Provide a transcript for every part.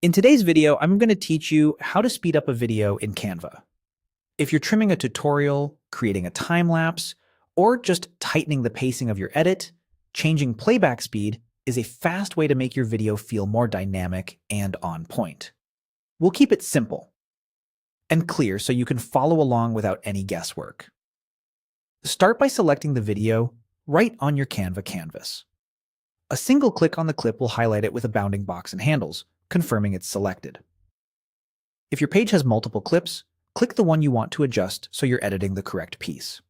In today's video, I'm going to teach you how to speed up a video in Canva. If you're trimming a tutorial, creating a time lapse, or just tightening the pacing of your edit, changing playback speed is a fast way to make your video feel more dynamic and on point. We'll keep it simple and clear so you can follow along without any guesswork. Start by selecting the video right on your Canva canvas. A single click on the clip will highlight it with a bounding box and handles, confirming it's selected. If your page has multiple clips, click the one you want to adjust so you're editing the correct piece.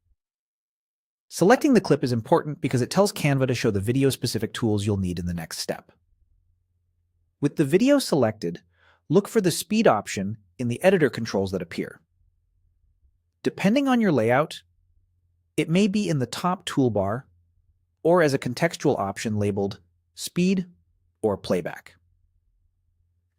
Selecting the clip is important because it tells Canva to show the video-specific tools you'll need in the next step. With the video selected, look for the speed option in the editor controls that appear. Depending on your layout, it may be in the top toolbar or as a contextual option labeled Speed or Playback.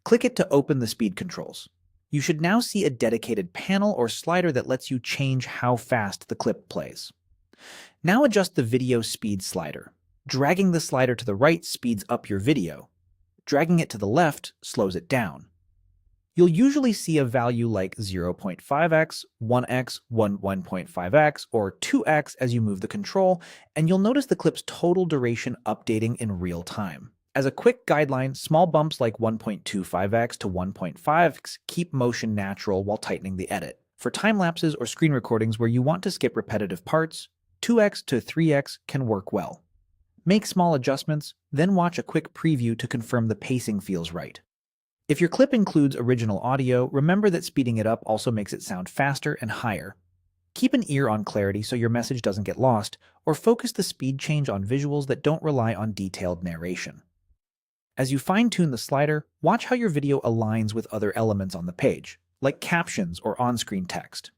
Click it to open the speed controls. You should now see a dedicated panel or slider that lets you change how fast the clip plays. Now adjust the video speed slider. Dragging the slider to the right speeds up your video. Dragging it to the left slows it down. You'll usually see a value like 0.5x, 1x, 1.5x, or 2x as you move the control, and you'll notice the clip's total duration updating in real time. As a quick guideline, small bumps like 1.25x to 1.5x keep motion natural while tightening the edit. For time lapses or screen recordings where you want to skip repetitive parts, 2x to 3x can work well. Make small adjustments, then watch a quick preview to confirm the pacing feels right. If your clip includes original audio, remember that speeding it up also makes it sound faster and higher. Keep an ear on clarity so your message doesn't get lost, or focus the speed change on visuals that don't rely on detailed narration. As you fine-tune the slider, watch how your video aligns with other elements on the page, like captions or on-screen text.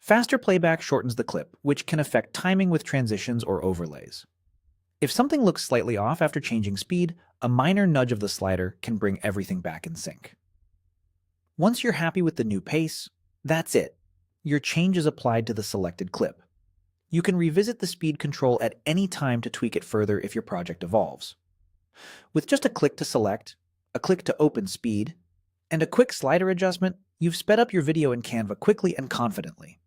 Faster playback shortens the clip, which can affect timing with transitions or overlays. If something looks slightly off after changing speed, a minor nudge of the slider can bring everything back in sync. Once you're happy with the new pace, that's it. Your change is applied to the selected clip. You can revisit the speed control at any time to tweak it further if your project evolves. With just a click to select, a click to open speed, and a quick slider adjustment, you've sped up your video in Canva quickly and confidently.